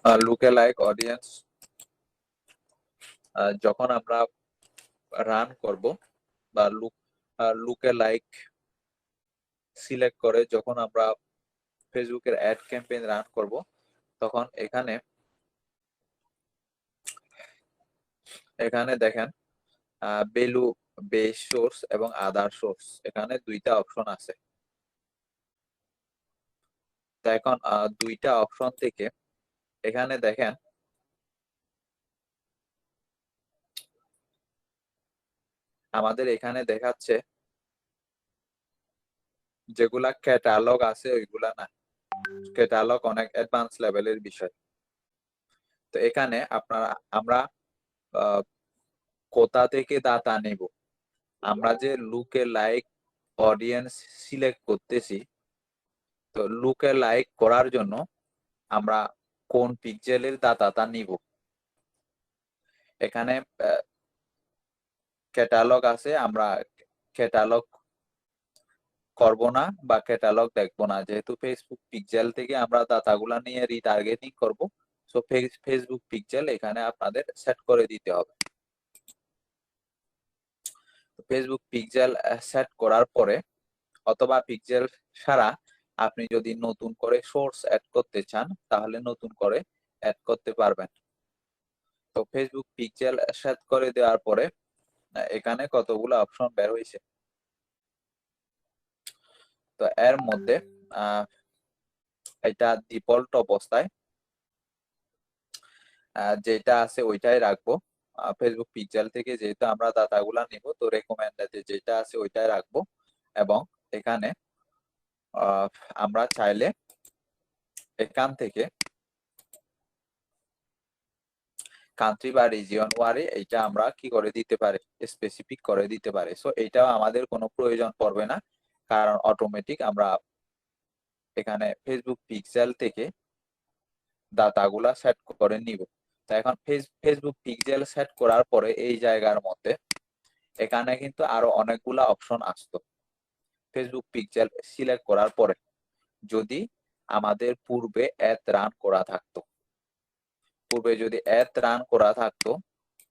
লুকে like audience যখন আমরা রান করব বা লুকে লাইক সিলেক্ট করে যখন আমরা ফেসবুকের অ্যাড ক্যাম্পেইন রান করব, তখন এখানে দেখেন ভ্যালু বেস সোর্স এবং আদার সোর্স, এখানে দুইটা অপশন আছে। তো এখন দুইটা অপশন থেকে এখানে দেখেন আমাদের এখানে দেখাচ্ছে যেগুলা ক্যাটালগ আছে ওইগুলা না, ক্যাটালগ অনেক অ্যাডভান্স লেভেলের বিষয়। তো এখানে আমরা কোথা থেকে ডাটা নেব, আমরা যে লুকে লাইক অডিয়েন্স সিলেক্ট করতেছি, তো লুকে লাইক করার জন্য আমরা কোন পিক্সেলের ডাটাটা নিব। এখানে ক্যাটালগ আছে, আমরা ক্যাটালগ করব না বা ক্যাটালগ দেখবো না, যেহেতু ফেসবুক পিক্সেল থেকে আমরা ডাটাগুলা নিয়ে রিটার্গেটিং করব। সো ফেসবুক পিক্সেল এখানে আপনাদের সেট করে দিতে হবে। ফেসবুক পিক্সেল সেট করার পরে অথবা পিক্সেল ছাড়া আপনি যদি নতুন করে সোর্স অ্যাড করতে চান তাহলে নতুন করে অ্যাড করতে পারবেন। তো ফেসবুক পিক্সেল সেট করে দেওয়ার পরে এখানে কতগুলো অপশন বের হয়েছে। তো এর মধ্যে এটা ডিফল্ট অবস্থায় যেটা আছে ওইটাই রাখবো। ফেসবুক পিক্সেল থেকে যেহেতু আমরা ডাটাগুলা নিব, তো রেকমেন্ডেড যেটা আছে ওইটাই রাখবো। এবং এখানে আমরা চাইলে এখান থেকে কান্ট্রি বা রিজিয়ন ওয়ারি এইটা আমরা কি করে দিতে পারি, স্পেসিফিক করে দিতে পারি। সো এইটাও আমাদের কোনো প্রয়োজন পড়বে না, কারণ অটোমেটিক আমরা এখানে ফেসবুক পিক্সেল থেকে ডাটাগুলা সেট করে নিব। তো এখন ফেসবুক পিক্সেল সেট করার পরে এই জায়গার মধ্যে এখানে কিন্তু আরো অনেকগুলা অপশন আসতো। ফেসবুক পিক্সেল সিলেক্ট করার পরে যদি আমাদের পূর্বে অ্যাড রান করা থাকতো,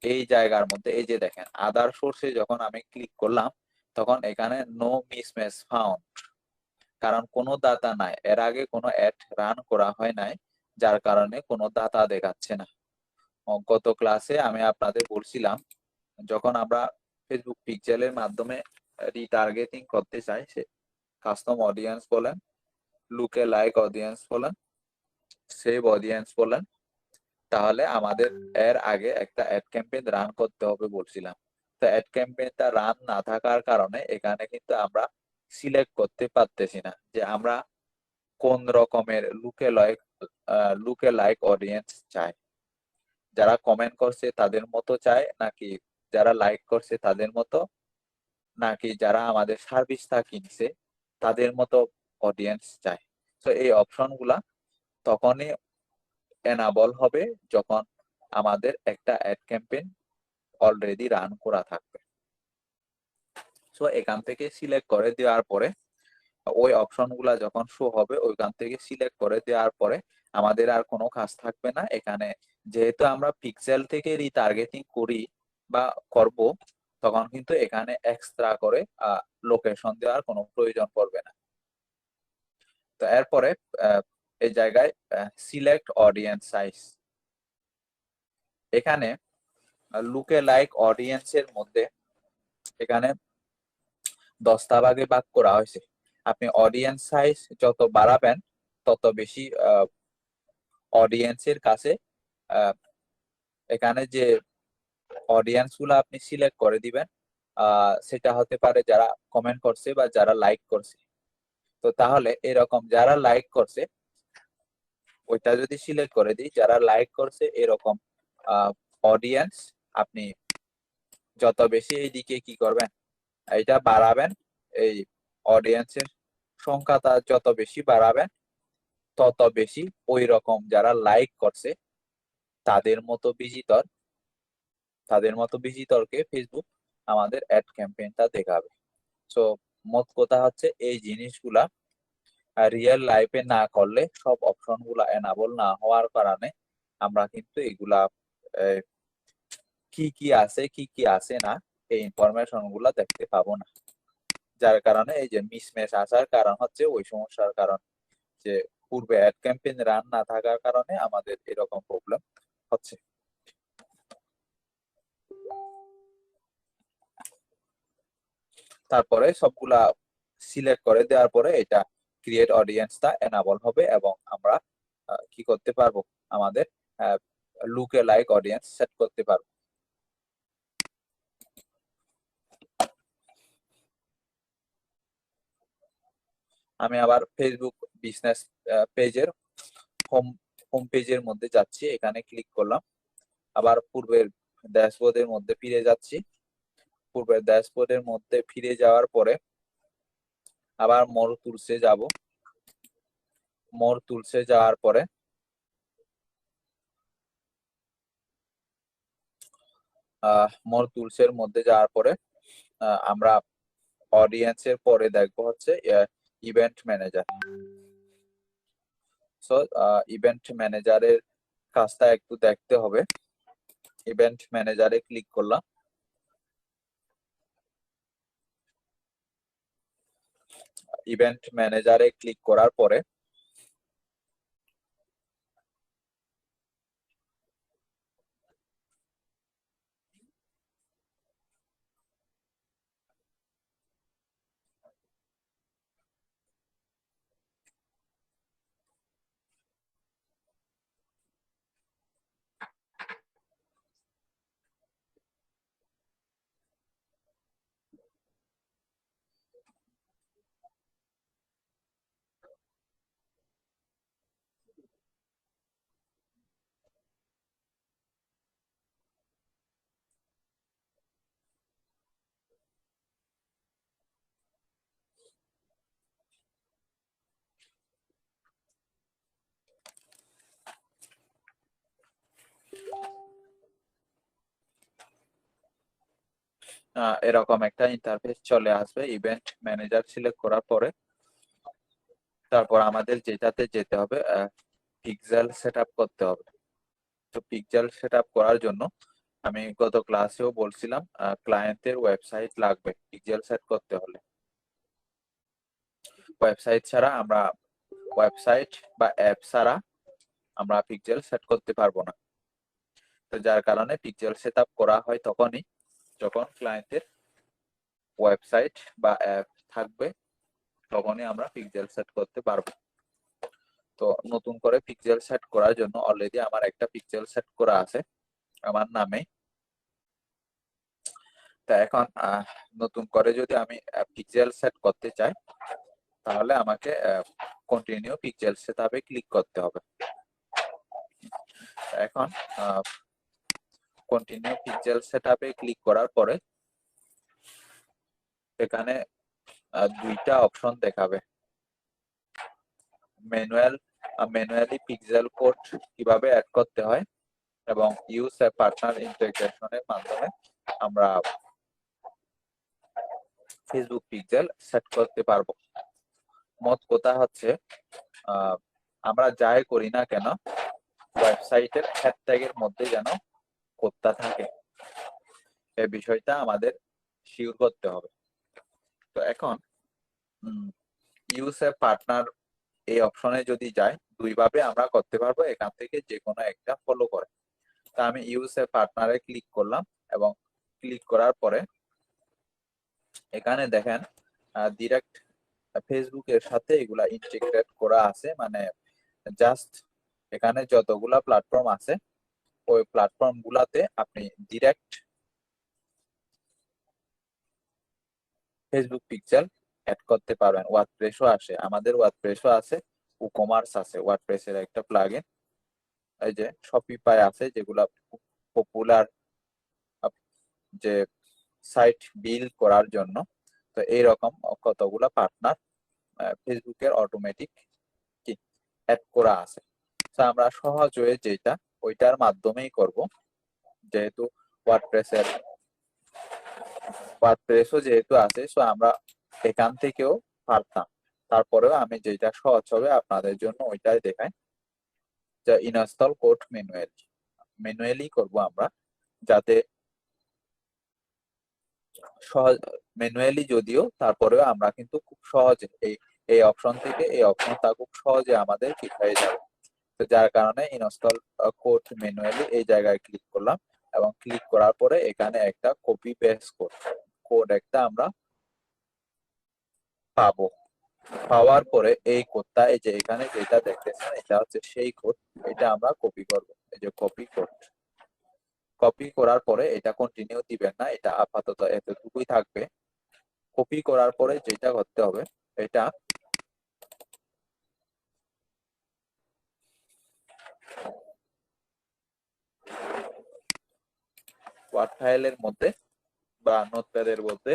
এই জায়গার মধ্যে এই যে দেখেন আদার সোর্সে যখন আমি ক্লিক করলাম, তখন এখানে নো মিসম্যাচ ফাউন্ড, কারণ কোনো ডাটা নাই, এর আগে কোনো অ্যাড রান করা হয় নাই, যার কারণে কোনো ডাটা দেখাচ্ছে না। গত ক্লাসে আমি আপনাদের বলছিলাম যখন আমরা ফেসবুক পিক্সেলের মাধ্যমে রিটার্গেটিং করতে চাই, সে কাস্টম অডিয়েন্স বলেন, লুকে লাইক অডিয়েন্স বলেন, সেভ অডিয়েন্স বলেন, তাহলে আমাদের এর আগে একটা অ্যাড ক্যাম্পেইন রান করতে হবে বলছিলাম। তো অ্যাড ক্যাম্পেইনটা রান না থাকার কারণে এখানে কিন্তু আমরা সিলেক্ট করতে পারতেছি না যে আমরা কোন রকমের লুকে লাইক অডিয়েন্স চাই, যারা কমেন্ট করছে তাদের মতো চায় নাকি যারা লাইক করছে তাদের মতো, নাকি যারা আমাদের সার্ভিসটা কিনছে তাদের মতো অডিয়েন্স চায়। তো এই অপশন গুলা তখনই এনাবল হবে যখন আমাদের একটা অ্যাড ক্যাম্পেইন অলরেডি রান করা থাকবে। সো এখান থেকে সিলেক্ট করে দেওয়ার পরে ওই অপশন গুলা যখন শো হবে ওইখান থেকে সিলেক্ট করে দেওয়ার পরে আমাদের আর কোনো কাজ থাকবে না এখানে। যেহেতু আমরা পিক্সেল থেকে রিটার্গেটিং করি বা করব, তখন কিন্তু এখানে এক্সট্রা করে লোকেশন দেওয়ার কোনো প্রয়োজন পড়বে না। তো এরপরে এই জায়গায় সিলেক্ট অডিয়েন্স সাইজ, এখানে লুকে লাইক অডিয়েন্সের মধ্যে এখানে 10টা ভাগে ভাগ করা হয়েছে। আপনি অডিয়েন্স সাইজ যত বাড়াবেন তত বেশি অডিয়েন্সের কাছে এখানে যে অডিয়েন্স গুলো আপনি সিলেক্ট করে দিবেন সেটা হতে পারে যারা কমেন্ট করছে বা যারা লাইক করছে। তো তাহলে এরকম যারা লাইক করছে ওইটা যদি সিলেক্ট করে দিই, যারা লাইক করছে এরকম অডিয়েন্স আপনি যত বেশি এইদিকে কি করবেন, এটা বাড়াবেন, এই অডিয়েন্সের সংখ্যাটা যত বেশি বাড়াবেন তত বেশি ওই রকম যারা লাইক করছে তাদের মতো ভিজিটরকে ফেসবুক আমাদের অ্যাড ক্যাম্পেইনটা দেখাবে। সো মোট কথা হচ্ছে এই জিনিসগুলা রিয়েল লাইফে না করলে, সব অপশন গুলা এনাবল না হওয়ার কারণে আমরা কিন্তু এগুলা কি কি আছে কি কি আছে না এই ইনফরমেশন গুলা দেখতে পাবো না, যার কারণে এই যে মিসম্যাচ আসার কারণ হচ্ছে ওই সমস্যার কারণ যে পূর্বে অ্যাড ক্যাম্পেইন রান না থাকার কারণে আমাদের এরকম প্রবলেম হচ্ছে। তারপরে সবগুলা সিলেক্ট করে দেওয়ার পরে এটা ক্রিয়েট অডিয়েন্সটা এনাবল হবে এবং আমরা কি করতে পারবো, আমাদের লুকে লাইক অডিয়েন্স সেট করতে পারবো। আমি আবার ফেসবুক বিজনেস পেজের হোম হোম পেজের মধ্যে যাচ্ছি, এখানে ক্লিক করলাম, আবার পূর্বের ড্যাশবোর্ডের মধ্যে ফিরে যাচ্ছি। পূর্বের ড্যাশবোর্ডের মধ্যে ফিরে যাওয়ার পরে আবার মোর টুলসে যাব। মোর টুলসে যাওয়ার পরে মোর টুলসের মধ্যে যাওয়ার পরে আমরা অডিয়েন্সের পরে দেখবো হচ্ছে ইভেন্ট ম্যানেজার। সো ইভেন্ট ম্যানেজারের কাজটা একটু দেখতে হবে। ইভেন্ট ম্যানেজারে ক্লিক করলাম। ইভেন্ট ম্যানেজারে ক্লিক করার পরে এরকম একটা ইন্টারফেস চলে আসবে ইভেন্ট ম্যানেজার সিলেক্ট করার পরে। তারপর আমাদের যেটাতে যেতে হবে, পিক্সেল সেট আপ করতে হবে। তো পিক্সেল সেট আপ করার জন্য আমি গত ক্লাসেও বলছিলাম ক্লায়েন্টের ওয়েবসাইট লাগবে পিক্সেল সেট করতে হলে। ওয়েবসাইট ছাড়া আমরা ওয়েবসাইট বা অ্যাপ ছাড়া আমরা পিক্সেল সেট করতে পারবো না। তো যার কারণে পিক্সেল সেট আপ করা হয় তখনই যখন ক্লায়েন্টের ওয়েবসাইট বা অ্যাপ থাকবে, তখনই আমরা পিক্সেল সেট করতে পারবো। তো নতুন করে পিক্সেল সেট করার জন্য অলরেডি আমার একটা পিক্সেল সেট করা আছে আমার নামে। তা এখন নতুন করে যদি আমি পিক্সেল সেট করতে চাই তাহলে আমাকে কন্টিনিউ পিক্সেল সেটআপে ক্লিক করতে হবে। এখন কন্টিনিউ পিক্সেল সেটআপে ক্লিক করার পরে এখানে দুইটা অপশন দেখাবে, ম্যানুয়ালি পিক্সেল কোড কিভাবে অ্যাড করতে হয় এবং ইউজ এ পার্টনার ইন্টিগ্রেশনের মাধ্যমে আমরা ফেসবুক পিক্সেল সেট করতে পারবো। মোট কথা হচ্ছে আমরা যাই করি না কেন ওয়েবসাইটের হ্যাশট্যাগের মধ্যে যেন কোডটা থাকে, এই বিষয়টা আমাদের শিওর করতে হবে। তো এখন ইউজ এ পার্টনার এই অপশনে যদি যাই দুইভাবে আমরা করতে পারবো, এখান থেকে যে কোনো একটা ফলো করে। তা আমি ইউজ এ পার্টনারে ক্লিক করলাম এবং ক্লিক করার পরে এখানে দেখেন ডিরেক্ট ফেসবুকের সাথে এগুলা ইন্টিগ্রেট করা আছে, মানে জাস্ট এখানে যতগুলা প্ল্যাটফর্ম আছে ওই প্ল্যাটফর্ম গুলাতে আপনি ডিরেক্ট ফেসবুক পিক্সেল অ্যাড করতে পারবেন। ওয়ার্ডপ্রেসও আসে, আমাদের ওয়ার্ডপ্রেসও আছে, উকমার্স আছে, ওয়ার্ডপ্রেসের একটা প্লাগইন, এই যে শপিফাই আছে, যেগুলা পপুলার যে সাইট বিল্ড করার জন্য। তো এইরকম কতগুলা পার্টনার ফেসবুকের অটোমেটিক কি অ্যাড করা আছে। তো আমরা সহজ হয়ে যেটা ওইটার মাধ্যমেই করব, যেহেতু ওয়ার্ডপ্রেসও যেহেতু আছে, সো আমরা এখান থেকেও পারতাম। তারপরেও আমি যেটা সহজ হবে আপনাদের জন্য ওইটাই দেখাই। যে ইনস্টল কোড ম্যানুয়ালি করব আমরা, যাতে সহজ ম্যানুয়ালি যদিও তারপরেও আমরা কিন্তু খুব সহজে এই অপশন থেকে এই অপশনটা খুব সহজে আমাদের ঠিক হয়ে যাবে। তো যার কারণে ইনস্টল কোড ম্যানুয়ালি এই জায়গায় ক্লিক করলাম, এবং ক্লিক করার পরে এখানে একটা কপি পেস্ট কোড একটা আমরা পাবো। পাওয়ার পরে এই কোডটা, এই যে এখানে যেটা দেখতেছেন এটা হচ্ছে সেই কোড, এটা আমরা কপি করব। এই যে কপি কোড, কপি করার পরে এটা কন্টিনিউ দিবেন না, এটা আপাতত এতটুকুই থাকবে। কপি করার পরে যেটা করতে হবে, এটা ওয়ার্ড ফাইলের মধ্যে বা নোটপ্যাডের মধ্যে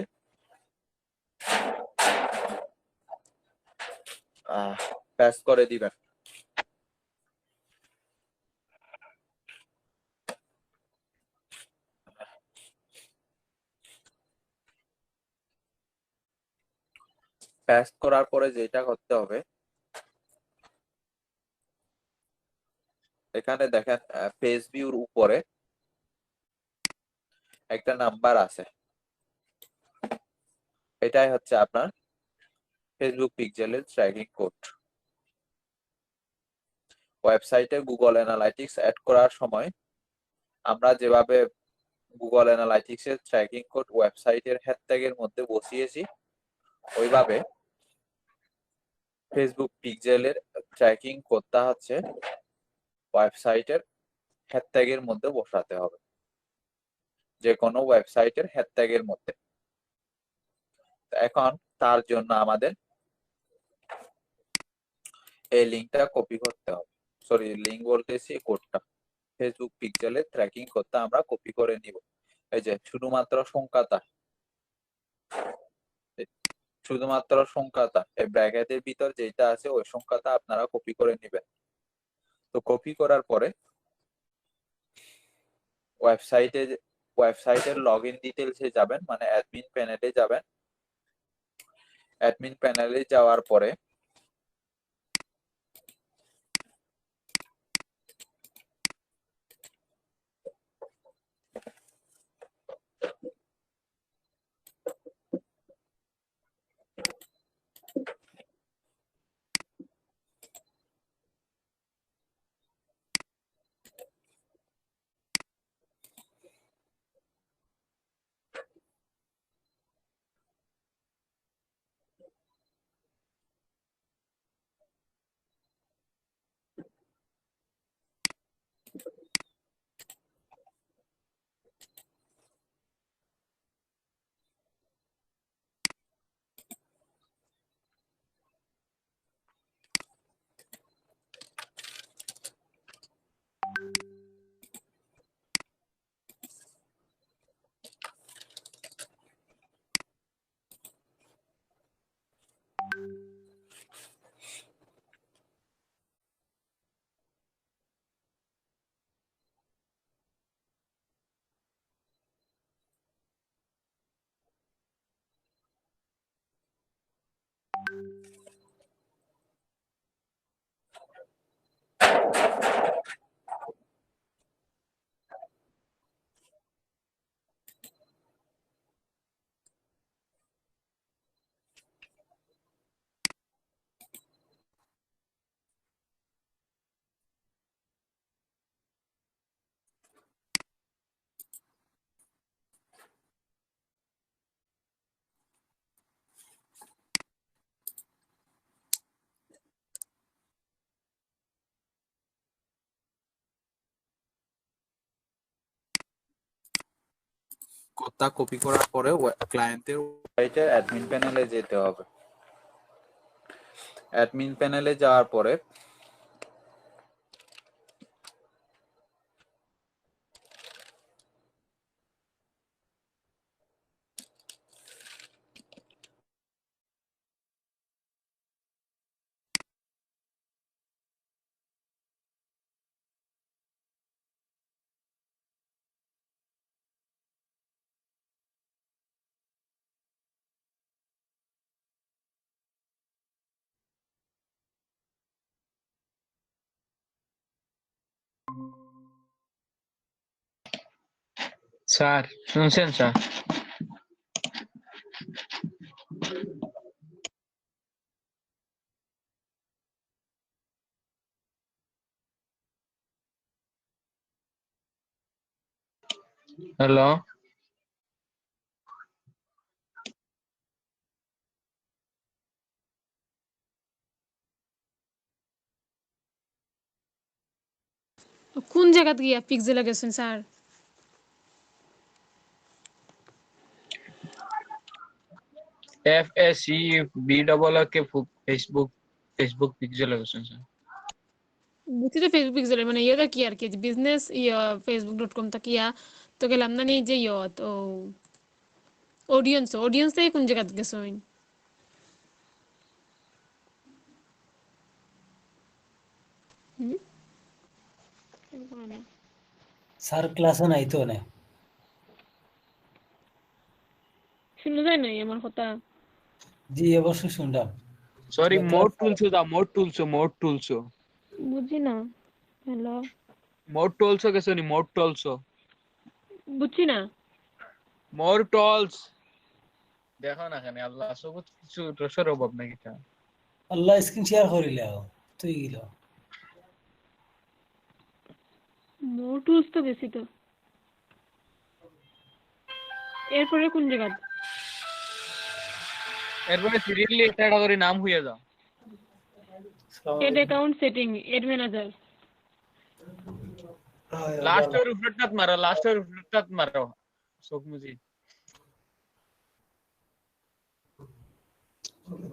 পেস্ট করে দিবেন। পেস্ট করার পরে যেটা করতে হবে, এখানে দেখেন পেজ ভিউর উপরে একটা নাম্বার আছে, এটাই হচ্ছে আপনার ফেসবুক পিক্সেলের ট্র্যাকিং কোড। ওয়েবসাইটে গুগল অ্যানালাইটিক্স অ্যাড করার সময় আমরা যেভাবে গুগল অ্যানালাইটিক্স এর ট্র্যাকিং কোড ওয়েবসাইটের হ্যাশট্যাগের মধ্যে বসিয়েছি, ওইভাবে ফেসবুক পিক্সেলের ট্র্যাকিং কোডটা হচ্ছে ওয়েবসাইটের হ্যাশট্যাগের মধ্যে বসাতে হবে, যে কোনো ওয়েবসাইটের হ্যাশট্যাগের মধ্যে। এখন তার জন্য আমাদের এই লিঙ্কটা কপি করতে হবে, সরি লিঙ্ক বলতেছি কোডটা, ফেসবুক পিক্সেলের ট্র্যাকিং কোডটা আমরা কপি করে নিব। এই যে শুধুমাত্র সংখ্যাটা এই ব্র্যাকেটের ভিতর যেটা আছে ওই সংখ্যাটা আপনারা কপি করে নেবেন। তো কপি করার পরে ওয়েবসাইটে ওয়েবসাইটের লগ ইন ডিটেলসে যাবেন, মানে অ্যাডমিন প্যানেলে যাবেন। অ্যাডমিন প্যানেলে যাওয়ার পরে কোডটা কপি করার পরে ক্লায়েন্টের ওয়েবসাইটে অ্যাডমিন প্যানেলে যেতে হবে। অ্যাডমিন প্যানেলে যাওয়ার পরে স্যার শুনছেন স্যার? হ্যালো, কোন জায়গাত গিয়া পিক্সেলে গেছেন স্যার? FACBOOK ফেসবুক পিক্সেল গেছেন স্যার। বুঝছি তো ফেসবুক পিক্সেলে মানে ইয়েটা কি আর কি বিজনেস facebook.com তা কিয়া তো গেলাম না নি যে তো অডিয়েন্স থেকে কোন জায়গাত গেছেন? হুম স্যার ক্লাসে নাই তো না শুনে যায় নাই আমার কথা? জি অবশ্যই শুনলাম সরি, ক্লাস মোড টুলসো বুঝি না। হ্যালো, মোড টুলসো গেছনি, মোড টুলসো বুঝছি না। মোর টলস দেখো না কেন আল্লাহ সব কিছু রসের অভাব নাকি তা আল্লাহ স্ক্রিন শেয়ার করিলে তুই গিল মোটুস তো গেছি তো। এরপরে কোন জায়গা? এরপরে সিরিয়ালি একটা একটা করে নাম হইয়া যাও। Add account setting, add manager. লাস্টের রিফ্রেশটাত মারো চোখ মুজি।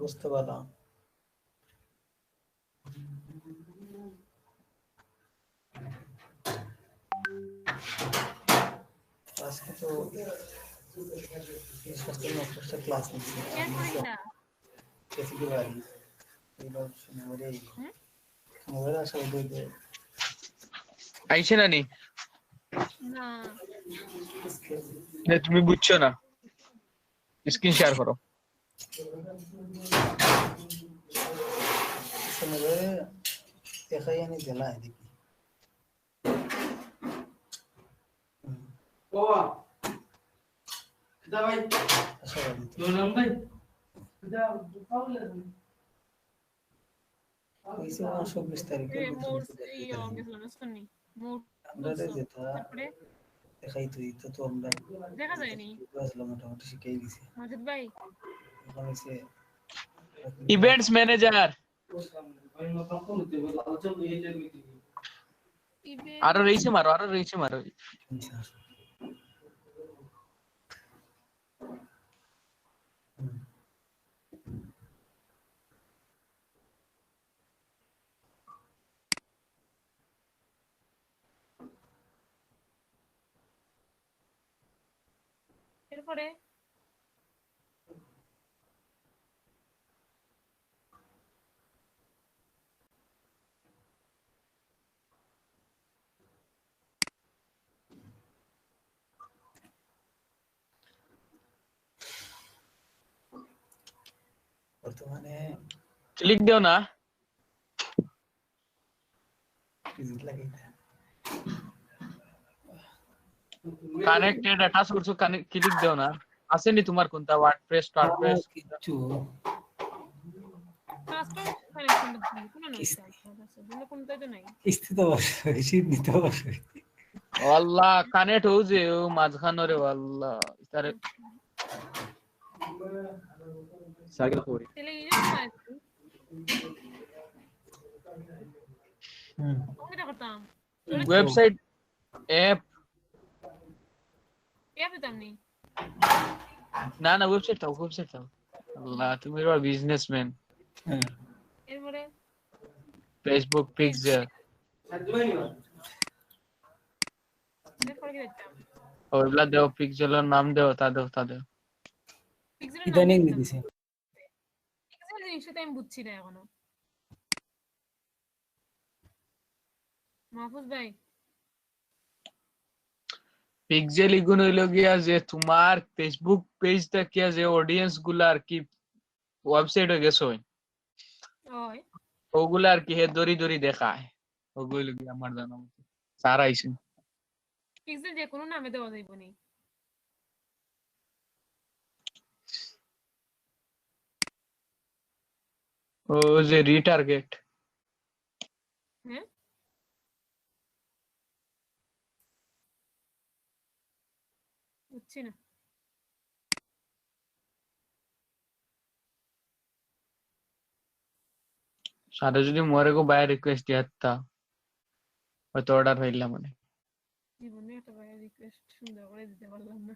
বুঝতে পারলাম আজকে তো ক্লাস নিচ্ছি এসিকে বাড়ি এবার মোবাইল আসা ওদের আইছে না নি? না তুমি বুঝছো না, স্ক্রিন শেয়ার করো। মোবাইলে দেখাই আনি দিলা দেখি বাবা ভাই আচ্ছা দোনাম ভাই কইছে 26 তারিখে আমরা যেটা দেখাই তুই তো আমরা দেখা যায়নি আসলে মোটামুটি শিখেই দিছি মাজিদ ভাই। এখন এসে ইভেন্টস ম্যানেজার আরো রইছে মারো এরপরে বর্তমানে ক্লিক দিও না, ভিজিট লাগাইতা কানেক্টেড টাচ করছো, ক্লিক দিও না। আসেনি তোমার কোনটা ওয়ার্ডপ্রেস কিছু কাস্টম কানেকশন দিই কোন না আছে বলে কোনটা তো নাই স্থিত বসে শীত নিতে বসে আল্লাহ কানেক্ট হও যে ও মাঝখানরে আল্লাহ তারে সার্কেল করি তেলে ইয়ে না কোনটা করতাম ওয়েবসাইট অ্যাপ তামনি না ওয়েবসাইট দাও। আল্লাহ তুমি আর বিজনেসম্যান। এরপরে ফেসবুক পিক্সেল এরপরে কি দেখতাম ওইগুলা দেও, পিক্সেলের নাম দেও, তা দেও পিক্সেলের ইদানিং নাম দিছে পিক্সেল জিনিসটা আমি বুঝছি না এখনো। মাহফুজ ভাই পিক্সেল ইগুন হইলো গিয়া যে তোমার ফেসবুক পেজটা কিয়া যে অডিয়েন্স গুলা আর কি ওয়েবসাইটে গেছো ওই ওগুলা আর কি হে দড়ি দেখায়, ওগুলো গিয়া আমার জানা মতে। স্যার আইছে পিক্সেল যে কোনো নামে দেওয়া যাইব নি ও যে রিটার্গেট হ্যাঁ বুঝছি না স্যার যদি মোরে কো বাই রিকোয়েস্ট দিয়াতা হয়তো অর্ডার হইলা মানে জীবনে একটা ভাই রিকোয়েস্ট সুন্দর করে দিতে পারলাম না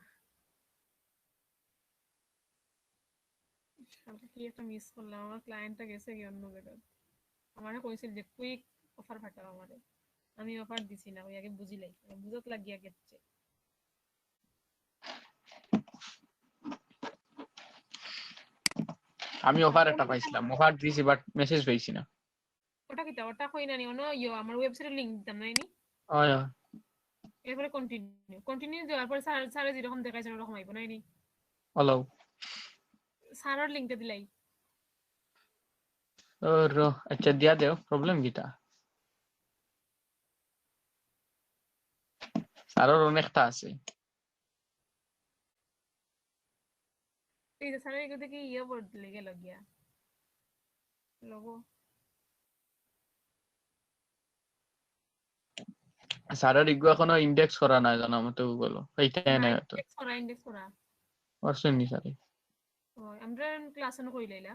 কালকে কি একটা মিস করলাম আমার ক্লায়েন্টটা গেছে কি অন্য জায়গায় আমারে কইছিল যে কুইক অফার পাঠাও আমারে আমি অফার দিছি না ওই আগে বুঝিলাই বুঝত লাগিয়া গেছে আমি অফার একটা পাইছিলাম অফার দিছি বাট মেসেজ পাইছি না ওটা কি ওটা কই না নি অন্য ইয়ো আমার ওয়েবসাইটের লিংক দিতাম না নি হয় এরপরে কন্টিনিউ দেওয়ার পর স্যার যেরকম দেখাইছে ওরকম আইব না নি হ্যালো স্যারের লিংকটা দিলাই और अच्छा दिया दो प्रॉब्लम কিটা স্যারের অনেকটা আছে এই যে স্যারের এগুলো থেকে ইয়ে বোর্ড লেগে লাগিয়া লোগো স্যারের ইগো এখনো ইন্ডেক্স করা নাই জানা মতে গুগল এইটাই না তো ইন্ডেক্স করা অপশন নি স্যার ও আমরা ক্লাসে ন কইলাইলা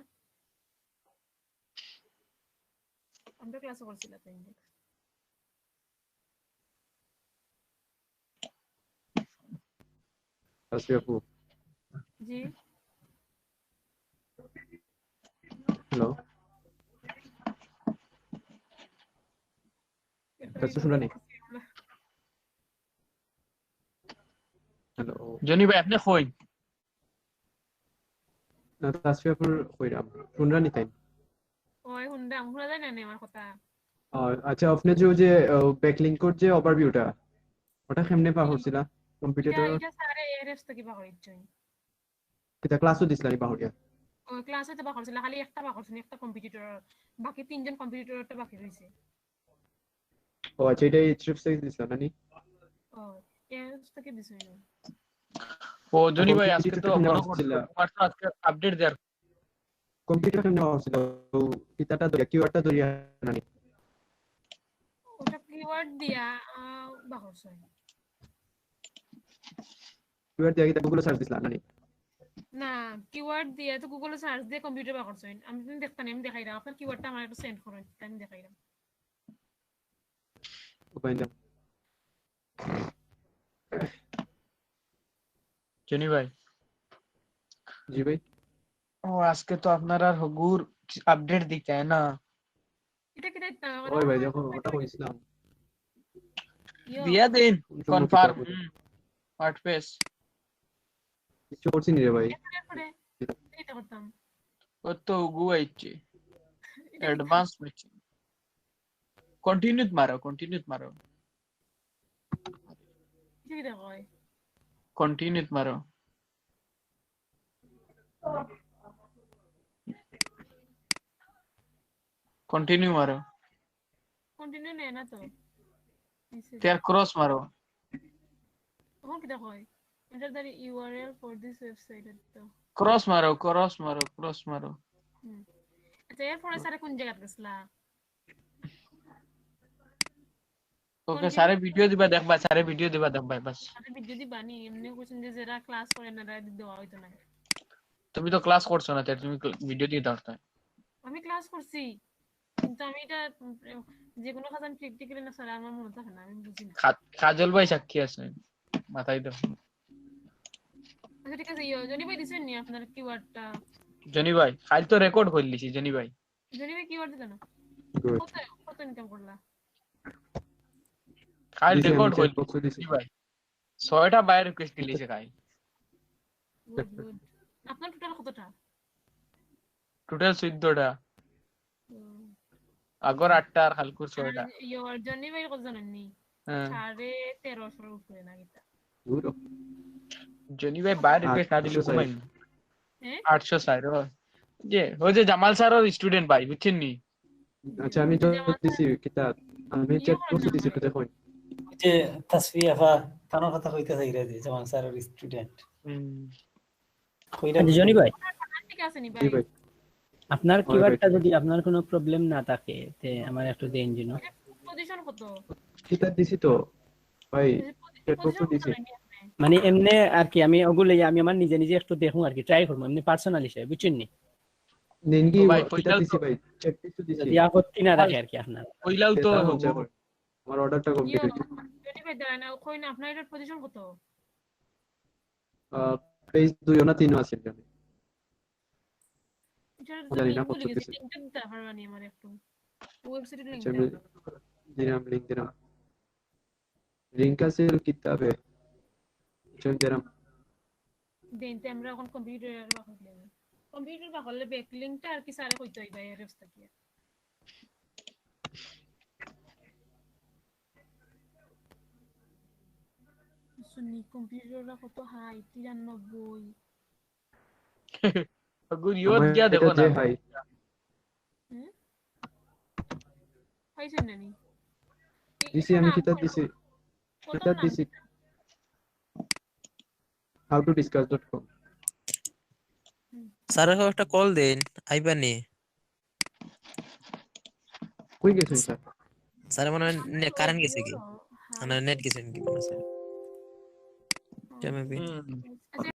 আমরা ক্লাসে করছিলা তো ইন্ডেক্স আসবে আপু জি হ্যালো কাছে শুনলানি হ্যালো জনি ভাই আপনি কই না আসবে আপুর কইরাম শুনরানি তাই ওই হুন্ডা আমরা জানি না আমার কথা আচ্ছা আপনি যে ব্যাকলিংকর যে ওভারভিউটা ওটা কেমনে পাহরছিলা কম্পিউটার এটা স্যারে এরএস থেকে বা হইছে কিটা ক্লাসও দিছলানি পাহরিয়া ওই ক্লাসে তো বা করছিল খালি একটা বা করছিল একটা কম্পিটিটর বাকি তিনজন কম্পিটিটরটা বাকি রইছে ও আচ্ছা এটা এইচএফ সাইজ দিছলা নানি ও এরএস থেকে দিছে ও জনি ভাই আজকে তো কম্পিউটারটা মনে কেমনে করছিল হচ্ছিল? তোমার তো আজকে আপডেট দেয়ার কম্পিউটার কেমনে পাহরছিলা কিতাটা দরিয়া কিওয়ার্ডটা দরিয়া নানি ওটা কিওয়ার্ড দিয়া বা করছে কিওয়ার্ড দিয়া কিতা গুগলে সার্চ দিছলা নানি না কিওয়ার্ড দিয়ে তো গুগলে সার্চ দিয়ে কম্পিউটার বা করছেন আমি তো দেখতাম আমি দেখাইরাম আপনার কিওয়ার্ডটা আমার একটু সেন্ড করুন আমি দেখাইরাম উপায় না জনি ভাই জি ভাই ও আজকে তো আপনার আর হগুর আপডেট দিতে হয় না এটা কি দেখতা ওই ভাই দেখো ওটা কইছিলাম দিয়া দিন সম্মুখিত কনফার্ম আপু। হোয়াট পেজ কিছু করছি নি রে ভাই এরপরে এটা করতাম ও তো হগু আইছে অ্যাডভান্স হচ্ছে কন্টিনিউ মারো এটা কি দেখো কন্টিনিউ মারো কন্টিনিউ মারো কন্টিনিউ নেই না তো তের ক্রস মারো তখন কি দেখো enter the URL for this website তো ক্রস মারো আচ্ছা এরপরে স্যার কোন জায়গা গেছলা ওকে সারে ভিডিও দিবা দেখবা বাস আরে ভিডিও দি বানি এমনি কোশ্চেন যে যারা ক্লাস করে না তারা দেওয়া হইতো না তুমি তো ক্লাস করছো না তুমি ভিডিও দিয়ে দাও আমি ক্লাস করছি কিন্তু আমি এটা যে কোনো কাজ আমি প্র্যাকটিক্যালি না স্যার আমার মনে থাকে না আমি বুঝি না কাজল ভাই সাক্ষী আছে মাথায় দাও আচ্ছা ঠিক আছে জনি ভাই দিছেন নি আপনার কিওয়ার্ডটা জনি ভাই ফাইল তো রেকর্ড করে লিছি জনি ভাই কিওয়ার্ড দিলেন Good. কত ইনকাম করলা ফাইল দিছি, আমি রেকর্ড করে chat box এ দিছি। জনি ভাই 6টা বাই রিকোয়েস্ট দিলিছে খাই গুড আপনার টোটাল কতটা টোটাল 14টা আগর 8টা আর হালকুর 6টা জনি ভাই কত জানেন নি হ্যাঁ 1350 উপরে না কিতা Good. জনি ভাই বাই রিকোয়েস্ট না দিলে 860 ঘুমাই হ্যাঁ 860 যে ওই যে জামাল স্যারের স্টুডেন্ট ভাই বুঝছেন নি আচ্ছা আমি যত দিছি কিতা আমি চ্যাট বক্সে দিছি তো দেখুন যে তাসফিয়া ফা তানো কথা কইতে চাইরা যে যেমন স্যারের স্টুডেন্ট কইরা আচ্ছা, জনি ভাই ঠিক আছে নি জি ভাই ভাই আপনার হয় কিওয়ার্ডটা ভাই যদি আপনার কোনো প্রবলেম না থাকে তে আমার একটু দেন জিনো। পজিশন কত সেটা দিছি তো ভাই চ্যাটবক্স পজিশন কত দিছি নাকি আপনি মানে এমনি আর কি আমি ওগুলো আমি আমার নিজে নিজে একটু দেখুন আর কি ট্রাই করবো এমনি পার্সোনাল হিসেবে বুঝছেন নি? নিনকি তো ভাই কিতা কইলাও দিছি তো ভাই চ্যাট কিছু দিছি যদি আপত্তি না রাখে আর কি আপনার। কইলাও তো যেটা হবো মন চায় করেন। আমার অর্ডারটা কমপ্লিট ইয়ো হইছে জনি ভাই দাঁড়ান কই না আপনার এটার পজিশন কত পেজ 2 না 3 আছে এখানে এটার জানি লিংক না ভুলে গেছি করতেছে লিংকটা দিতে পারবানি আমার একটু ওয়েবসাইটের লিংক আচ্ছা আমি দিলাম লিংক আছে কিতাবে চল দিলাম দেন তে আমরা এখন কম্পিউটার বাকলে কম্পিউটার বাকলে ব্যাক লিংকটা আর কি সারে কইতে হইবা এর অবস্থা কি শুনি কম্পিউটারটা কত হাই 93 গুড ইয়ত আমার গিয়া এটা দেখো যে না হাই পাইছেন নানি দিছি আমি কিতাব দিছি কিতাব দিছি howtodiscuss.com স্যারকে একটা কল দেন আইবানি। কই গেছেন স্যার স্যার মনে হয় কারেন্ট গেছে কি না নেট গেছে কি মনে হয় স্যার। হুম আচ্ছা